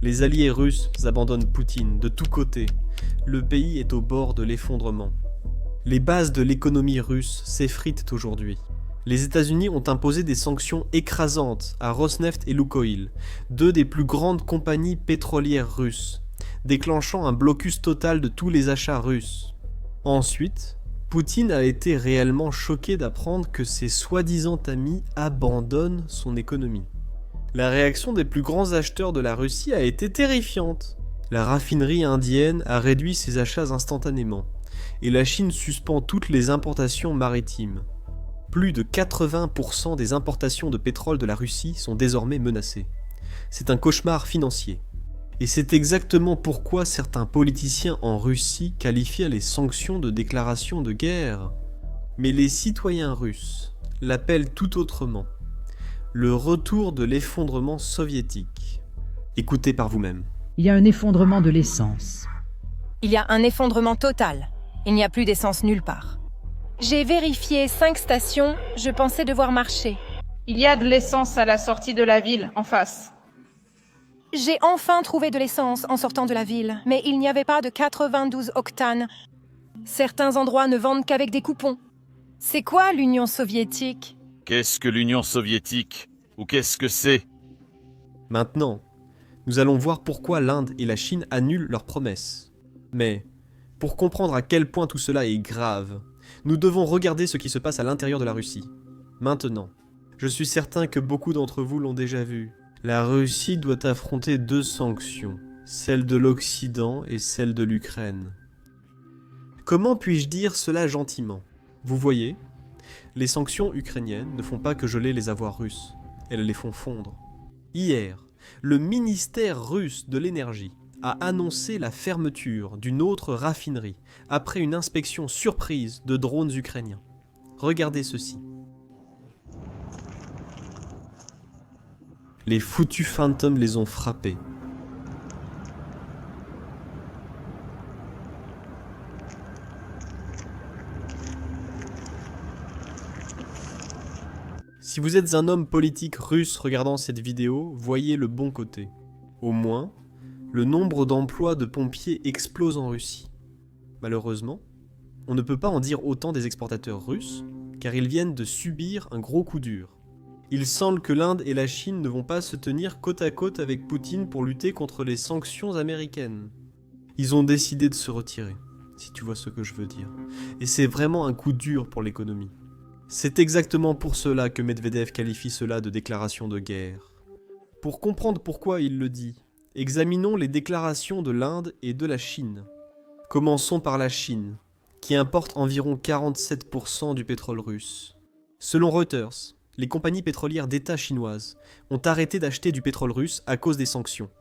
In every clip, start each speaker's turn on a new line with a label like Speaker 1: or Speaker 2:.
Speaker 1: Les alliés russes abandonnent Poutine de tous côtés. Le pays est au bord de l'effondrement. Les bases de l'économie russe s'effritent aujourd'hui. Les États-Unis ont imposé des sanctions écrasantes à Rosneft et Lukoil, deux des plus grandes compagnies pétrolières russes, déclenchant un blocus total de tous les achats russes. Ensuite, Poutine a été réellement choqué d'apprendre que ses soi-disant amis abandonnent son économie. La réaction des plus grands acheteurs de la Russie a été terrifiante. La raffinerie indienne a réduit ses achats instantanément, et la Chine suspend toutes les importations maritimes. Plus de 80% des importations de pétrole de la Russie sont désormais menacées. C'est un cauchemar financier. Et c'est exactement pourquoi certains politiciens en Russie qualifient les sanctions de déclaration de guerre. Mais les citoyens russes l'appellent tout autrement. Le retour de l'effondrement soviétique. Écoutez par vous-même.
Speaker 2: Il y a un effondrement de l'essence.
Speaker 3: Il y a un effondrement total. Il n'y a plus d'essence nulle part. J'ai vérifié 5 stations, je pensais devoir marcher.
Speaker 4: Il y a de l'essence à la sortie de la ville, en face.
Speaker 3: J'ai enfin trouvé de l'essence en sortant de la ville, mais il n'y avait pas de 92 octanes. Certains endroits ne vendent qu'avec des coupons. C'est quoi l'Union soviétique ?
Speaker 5: Qu'est-ce que l'Union soviétique? Ou qu'est-ce que c'est?
Speaker 1: Maintenant, nous allons voir pourquoi l'Inde et la Chine annulent leurs promesses. Mais, pour comprendre à quel point tout cela est grave, nous devons regarder ce qui se passe à l'intérieur de la Russie. Maintenant, je suis certain que beaucoup d'entre vous l'ont déjà vu. La Russie doit affronter 2 sanctions, celle de l'Occident et celle de l'Ukraine. Comment puis-je dire cela gentiment? Vous voyez, les sanctions ukrainiennes ne font pas que geler les avoirs russes, elles les font fondre. Hier, le ministère russe de l'énergie a annoncé la fermeture d'une autre raffinerie après une inspection surprise de drones ukrainiens. Regardez ceci. Les foutus Phantom les ont frappés. Si vous êtes un homme politique russe regardant cette vidéo, voyez le bon côté. Au moins, le nombre d'emplois de pompiers explose en Russie. Malheureusement, on ne peut pas en dire autant des exportateurs russes, car ils viennent de subir un gros coup dur. Il semble que l'Inde et la Chine ne vont pas se tenir côte à côte avec Poutine pour lutter contre les sanctions américaines. Ils ont décidé de se retirer, si tu vois ce que je veux dire. Et c'est vraiment un coup dur pour l'économie. C'est exactement pour cela que Medvedev qualifie cela de déclaration de guerre. Pour comprendre pourquoi il le dit, examinons les déclarations de l'Inde et de la Chine. Commençons par la Chine, qui importe environ 47% du pétrole russe. Selon Reuters, les compagnies pétrolières d'État chinoises ont arrêté d'acheter du pétrole russe à cause des sanctions.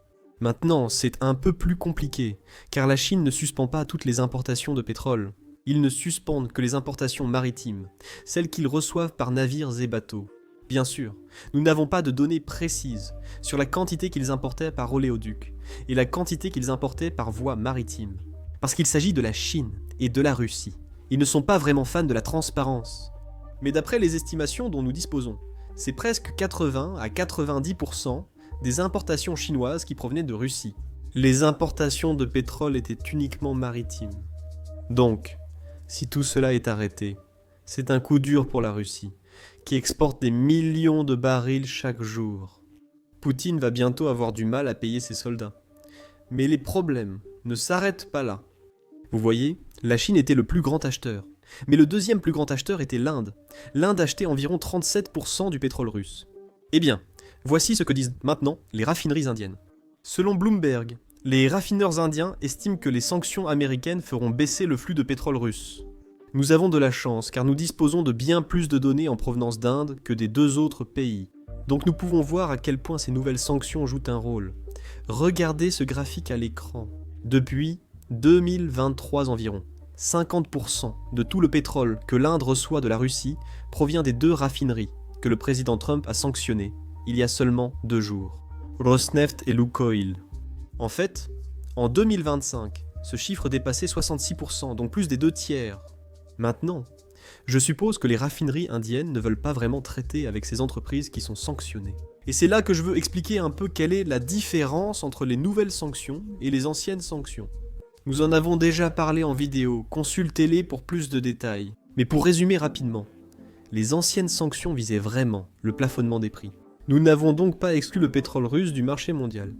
Speaker 1: Maintenant, c'est un peu plus compliqué, car la Chine ne suspend pas toutes les importations de pétrole. Ils ne suspendent que les importations maritimes, celles qu'ils reçoivent par navires et bateaux. Bien sûr, nous n'avons pas de données précises sur la quantité qu'ils importaient par oléoduc et la quantité qu'ils importaient par voie maritime. Parce qu'il s'agit de la Chine et de la Russie. Ils ne sont pas vraiment fans de la transparence. Mais d'après les estimations dont nous disposons, c'est presque 80 à 90% des importations chinoises qui provenaient de Russie. Les importations de pétrole étaient uniquement maritimes. Donc, si tout cela est arrêté, c'est un coup dur pour la Russie, qui exporte des millions de barils chaque jour. Poutine va bientôt avoir du mal à payer ses soldats. Mais les problèmes ne s'arrêtent pas là. Vous voyez, la Chine était le plus grand acheteur. Mais le deuxième plus grand acheteur était l'Inde. L'Inde achetait environ 37% du pétrole russe. Eh bien, voici ce que disent maintenant les raffineries indiennes. Selon Bloomberg, les raffineurs indiens estiment que les sanctions américaines feront baisser le flux de pétrole russe. Nous avons de la chance car nous disposons de bien plus de données en provenance d'Inde que des 2 autres pays. Donc nous pouvons voir à quel point ces nouvelles sanctions jouent un rôle. Regardez ce graphique à l'écran. Depuis 2023 environ, 50% de tout le pétrole que l'Inde reçoit de la Russie provient des 2 raffineries que le président Trump a sanctionnées il y a seulement 2 jours. Rosneft et Lukoil. En fait, en 2025, ce chiffre dépassait 66%, donc plus des 2 tiers. Maintenant, je suppose que les raffineries indiennes ne veulent pas vraiment traiter avec ces entreprises qui sont sanctionnées. Et c'est là que je veux expliquer un peu quelle est la différence entre les nouvelles sanctions et les anciennes sanctions. Nous en avons déjà parlé en vidéo, consultez-les pour plus de détails. Mais pour résumer rapidement, les anciennes sanctions visaient vraiment le plafonnement des prix. Nous n'avons donc pas exclu le pétrole russe du marché mondial.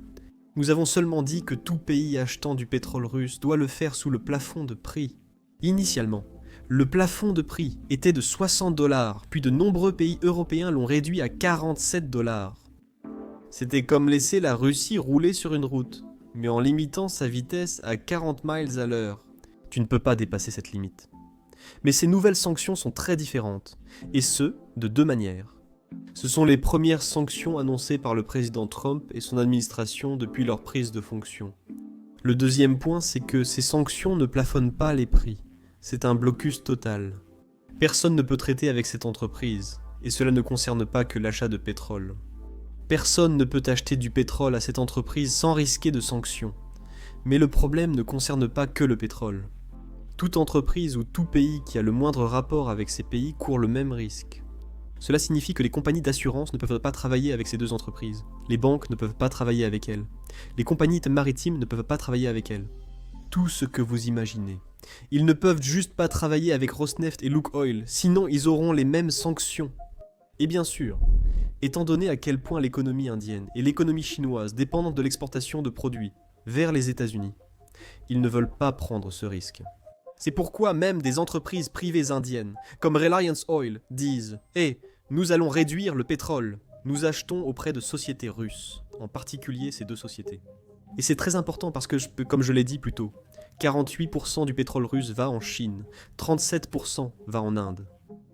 Speaker 1: Nous avons seulement dit que tout pays achetant du pétrole russe doit le faire sous le plafond de prix. Initialement, le plafond de prix était de 60 $, puis de nombreux pays européens l'ont réduit à 47 $. C'était comme laisser la Russie rouler sur une route, mais en limitant sa vitesse à 40 miles à l'heure. Tu ne peux pas dépasser cette limite. Mais ces nouvelles sanctions sont très différentes, et ce, de deux manières. Ce sont les premières sanctions annoncées par le président Trump et son administration depuis leur prise de fonction. Le deuxième point, c'est que ces sanctions ne plafonnent pas les prix. C'est un blocus total. Personne ne peut traiter avec cette entreprise, et cela ne concerne pas que l'achat de pétrole. Personne ne peut acheter du pétrole à cette entreprise sans risquer de sanctions. Mais le problème ne concerne pas que le pétrole. Toute entreprise ou tout pays qui a le moindre rapport avec ces pays court le même risque. Cela signifie que les compagnies d'assurance ne peuvent pas travailler avec ces deux entreprises. Les banques ne peuvent pas travailler avec elles. Les compagnies maritimes ne peuvent pas travailler avec elles. Tout ce que vous imaginez. Ils ne peuvent juste pas travailler avec Rosneft et Lukoil, sinon ils auront les mêmes sanctions. Et bien sûr, étant donné à quel point l'économie indienne et l'économie chinoise dépendent de l'exportation de produits vers les États-Unis, ils ne veulent pas prendre ce risque. C'est pourquoi même des entreprises privées indiennes, comme Reliance Oil, disent « Hey, nous allons réduire le pétrole. Nous achetons auprès de sociétés russes, en particulier ces deux sociétés. » Et c'est très important parce que, comme je l'ai dit plus tôt, 48% du pétrole russe va en Chine, 37% va en Inde.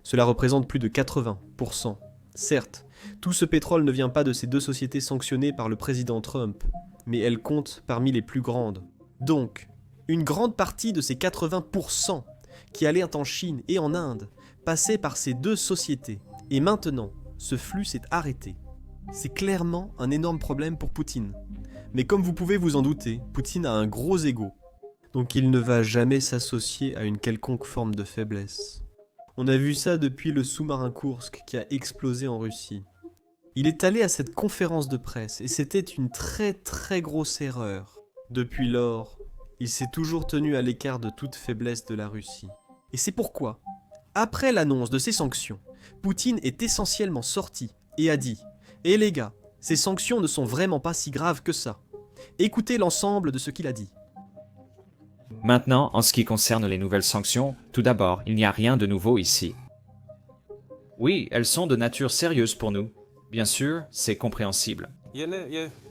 Speaker 1: Cela représente plus de 80%. Certes, tout ce pétrole ne vient pas de ces deux sociétés sanctionnées par le président Trump, mais elles comptent parmi les plus grandes. Donc, une grande partie de ces 80% qui allaient en Chine et en Inde passaient par ces deux sociétés. Et maintenant, ce flux s'est arrêté. C'est clairement un énorme problème pour Poutine. Mais comme vous pouvez vous en douter, Poutine a un gros ego. Donc il ne va jamais s'associer à une quelconque forme de faiblesse. On a vu ça depuis le sous-marin Kursk qui a explosé en Russie. Il est allé à cette conférence de presse et c'était une très très grosse erreur. Depuis lors, il s'est toujours tenu à l'écart de toute faiblesse de la Russie. Et c'est pourquoi, après l'annonce de ces sanctions, Poutine est essentiellement sorti et a dit « Eh les gars, ces sanctions ne sont vraiment pas si graves que ça. » Écoutez l'ensemble de ce qu'il a dit.
Speaker 6: Maintenant, en ce qui concerne les nouvelles sanctions, tout d'abord, il n'y a rien de nouveau ici. Oui, elles sont de nature sérieuse pour nous. Bien sûr, c'est compréhensible.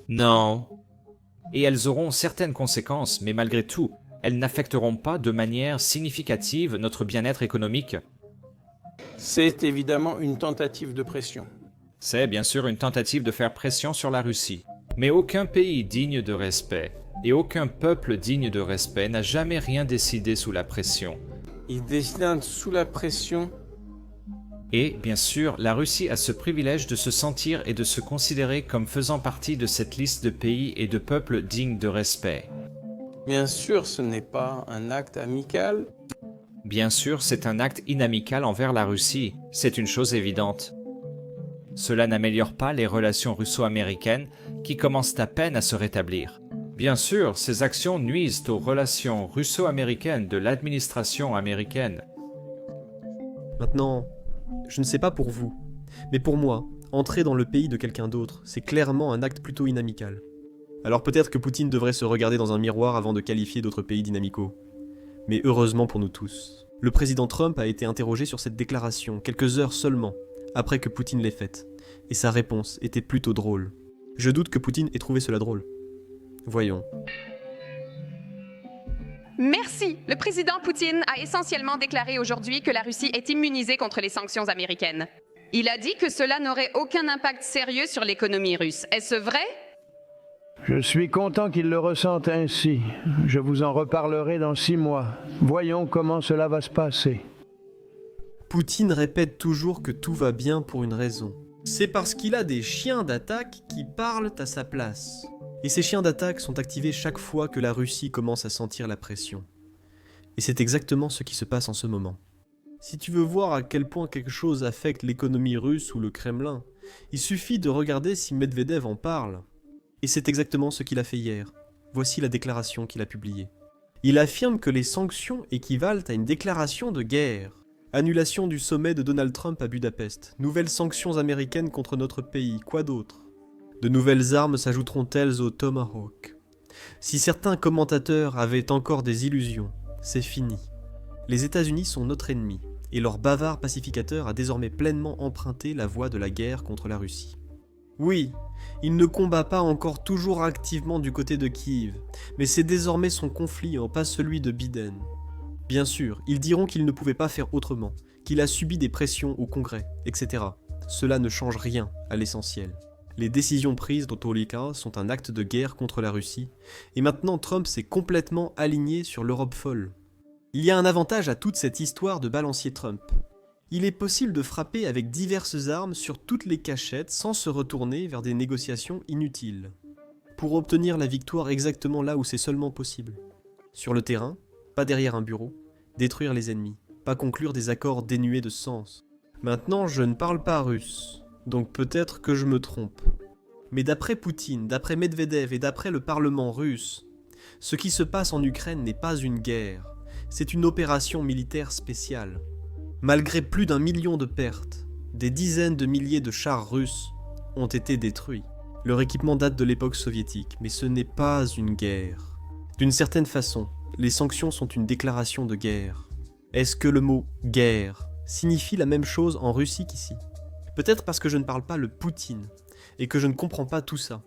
Speaker 6: Non. Et elles auront certaines conséquences, mais malgré tout, elles n'affecteront pas de manière significative notre bien-être économique.
Speaker 7: C'est évidemment une tentative de pression.
Speaker 6: C'est bien sûr une tentative de faire pression sur la Russie. Mais aucun pays digne de respect, et aucun peuple digne de respect n'a jamais rien décidé sous la pression.
Speaker 7: Ils décident sous la pression.
Speaker 6: Et, bien sûr, la Russie a ce privilège de se sentir et de se considérer comme faisant partie de cette liste de pays et de peuples dignes de respect.
Speaker 7: Bien sûr, ce n'est pas un acte amical.
Speaker 6: Bien sûr, c'est un acte inamical envers la Russie, c'est une chose évidente. Cela n'améliore pas les relations russo-américaines qui commencent à peine à se rétablir. Bien sûr, ces actions nuisent aux relations russo-américaines de l'administration américaine.
Speaker 1: Maintenant, je ne sais pas pour vous, mais pour moi, entrer dans le pays de quelqu'un d'autre, c'est clairement un acte plutôt inamical. Alors peut-être que Poutine devrait se regarder dans un miroir avant de qualifier d'autres pays d'inamicaux. Mais heureusement pour nous tous, le président Trump a été interrogé sur cette déclaration quelques heures seulement après que Poutine l'ait faite, et sa réponse était plutôt drôle. Je doute que Poutine ait trouvé cela drôle. Voyons.
Speaker 8: Merci. Le président Poutine a essentiellement déclaré aujourd'hui que la Russie est immunisée contre les sanctions américaines. Il a dit que cela n'aurait aucun impact sérieux sur l'économie russe. Est-ce vrai?
Speaker 9: Je suis content qu'il le ressente ainsi. Je vous en reparlerai dans 6 mois. Voyons comment cela va se passer.
Speaker 1: Poutine répète toujours que tout va bien pour une raison. C'est parce qu'il a des chiens d'attaque qui parlent à sa place. Et ces chiens d'attaque sont activés chaque fois que la Russie commence à sentir la pression. Et c'est exactement ce qui se passe en ce moment. Si tu veux voir à quel point quelque chose affecte l'économie russe ou le Kremlin, Il suffit de regarder si Medvedev en parle. Et c'est exactement ce qu'il a fait hier. Voici la déclaration qu'il a publiée. Il affirme que les sanctions équivalent à une déclaration de guerre. Annulation du sommet de Donald Trump à Budapest. Nouvelles sanctions américaines contre notre pays. Quoi d'autre? De nouvelles armes s'ajouteront-elles au Tomahawk? Si certains commentateurs avaient encore des illusions, c'est fini. Les États-Unis sont notre ennemi, et leur bavard pacificateur a désormais pleinement emprunté la voie de la guerre contre la Russie. Oui, il ne combat pas encore toujours activement du côté de Kiev, mais c'est désormais son conflit, pas celui de Biden. Bien sûr, ils diront qu'il ne pouvait pas faire autrement, qu'il a subi des pressions au Congrès, etc. Cela ne change rien à l'essentiel. Les décisions prises dans tous les cas sont un acte de guerre contre la Russie, et maintenant Trump s'est complètement aligné sur l'Europe folle. Il y a un avantage à toute cette histoire de balancier Trump. Il est possible de frapper avec diverses armes sur toutes les cachettes sans se retourner vers des négociations inutiles, pour obtenir la victoire exactement là où c'est seulement possible. Sur le terrain, pas derrière un bureau, détruire les ennemis, pas conclure des accords dénués de sens. Maintenant, je ne parle pas russe, donc peut-être que je me trompe. Mais d'après Poutine, d'après Medvedev et d'après le Parlement russe, ce qui se passe en Ukraine n'est pas une guerre, c'est une opération militaire spéciale. Malgré plus d'1 million de pertes, des dizaines de milliers de chars russes ont été détruits. Leur équipement date de l'époque soviétique, mais ce n'est pas une guerre. D'une certaine façon, les sanctions sont une déclaration de guerre. Est-ce que le mot « guerre » signifie la même chose en Russie qu'ici? Peut-être parce que je ne parle pas le Poutine, et que je ne comprends pas tout ça.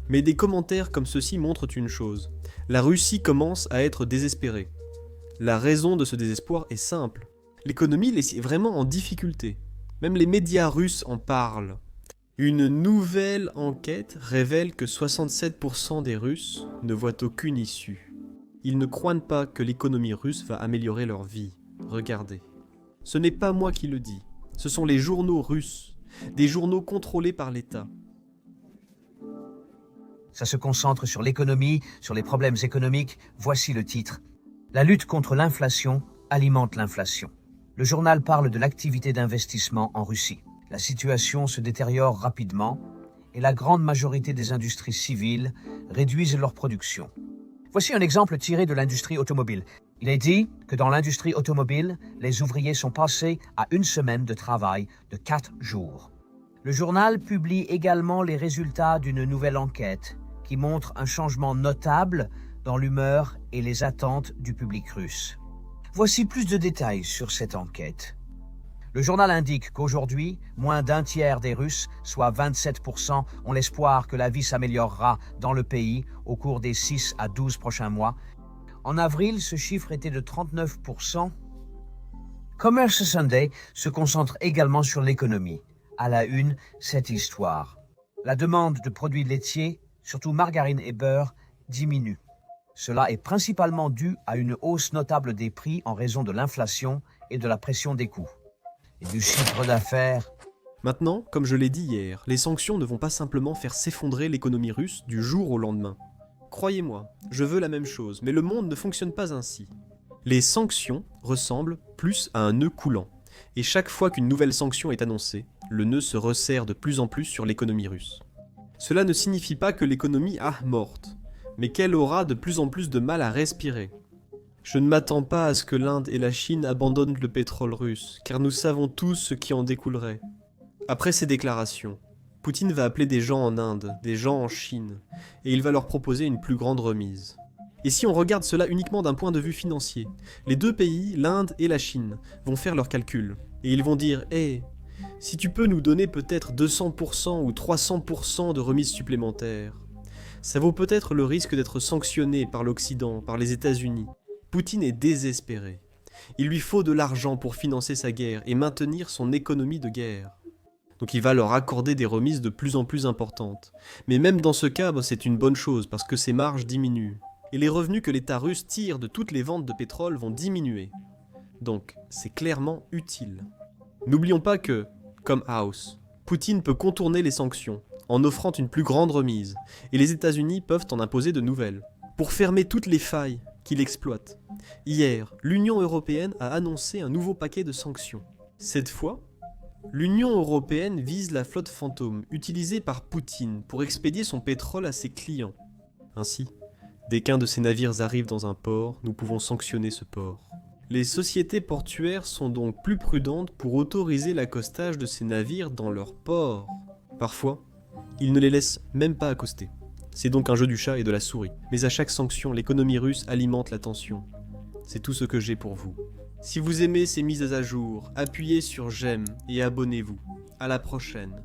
Speaker 1: Mais des commentaires comme ceux-ci montrent une chose. La Russie commence à être désespérée. La raison de ce désespoir est simple. L'économie est vraiment en difficulté. Même les médias russes en parlent. Une nouvelle enquête révèle que 67% des Russes ne voient aucune issue. Ils ne croient pas que l'économie russe va améliorer leur vie. Regardez. Ce n'est pas moi qui le dis. Ce sont les journaux russes. Des journaux contrôlés par l'État.
Speaker 10: Ça se concentre sur l'économie, sur les problèmes économiques. Voici le titre. La lutte contre l'inflation alimente l'inflation. Le journal parle de l'activité d'investissement en Russie. La situation se détériore rapidement et la grande majorité des industries civiles réduisent leur production. Voici un exemple tiré de l'industrie automobile. Il est dit que dans l'industrie automobile, les ouvriers sont passés à 1 semaine de travail de 4 jours. Le journal publie également les résultats d'une nouvelle enquête qui montre un changement notable dans l'humeur et les attentes du public russe. Voici plus de détails sur cette enquête. Le journal indique qu'aujourd'hui, moins d'un tiers des Russes, soit 27%, ont l'espoir que la vie s'améliorera dans le pays au cours des 6 à 12 prochains mois. En avril, ce chiffre était de 39%. Commerce Sunday se concentre également sur l'économie. À la une, cette histoire. La demande de produits laitiers, surtout margarine et beurre, diminue. Cela est principalement dû à une hausse notable des prix en raison de l'inflation et de la pression des coûts. Et du chiffre d'affaires.
Speaker 1: Maintenant, comme je l'ai dit hier, les sanctions ne vont pas simplement faire s'effondrer l'économie russe du jour au lendemain. Croyez-moi, je veux la même chose, mais le monde ne fonctionne pas ainsi. Les sanctions ressemblent plus à un nœud coulant, et chaque fois qu'une nouvelle sanction est annoncée, le nœud se resserre de plus en plus sur l'économie russe. Cela ne signifie pas que l'économie a morte, mais qu'elle aura de plus en plus de mal à respirer. Je ne m'attends pas à ce que l'Inde et la Chine abandonnent le pétrole russe, car nous savons tous ce qui en découlerait. Après ces déclarations, Poutine va appeler des gens en Inde, des gens en Chine, et il va leur proposer une plus grande remise. Et si on regarde cela uniquement d'un point de vue financier, les deux pays, l'Inde et la Chine, vont faire leurs calculs, et ils vont dire « Hey, si tu peux nous donner peut-être 200% ou 300% de remise supplémentaire, ça vaut peut-être le risque d'être sanctionné par l'Occident, par les États-Unis. » Poutine est désespéré. Il lui faut de l'argent pour financer sa guerre et maintenir son économie de guerre. Donc il va leur accorder des remises de plus en plus importantes. Mais même dans ce cas, c'est une bonne chose parce que ses marges diminuent. Et les revenus que l'État russe tire de toutes les ventes de pétrole vont diminuer. Donc c'est clairement utile. N'oublions pas que, comme House, Poutine peut contourner les sanctions en offrant une plus grande remise, et les États-Unis peuvent en imposer de nouvelles, pour fermer toutes les failles qu'il exploite. Hier, l'Union européenne a annoncé un nouveau paquet de sanctions. Cette fois, L'Union européenne vise la flotte fantôme utilisée par Poutine pour expédier son pétrole à ses clients. Ainsi, dès qu'un de ces navires arrive dans un port, nous pouvons sanctionner ce port. Les sociétés portuaires sont donc plus prudentes pour autoriser l'accostage de ces navires dans leur port. Parfois, ils ne les laissent même pas accoster. C'est donc un jeu du chat et de la souris. Mais à chaque sanction, l'économie russe alimente la tension. C'est tout ce que j'ai pour vous. Si vous aimez ces mises à jour, appuyez sur j'aime et abonnez-vous. À la prochaine.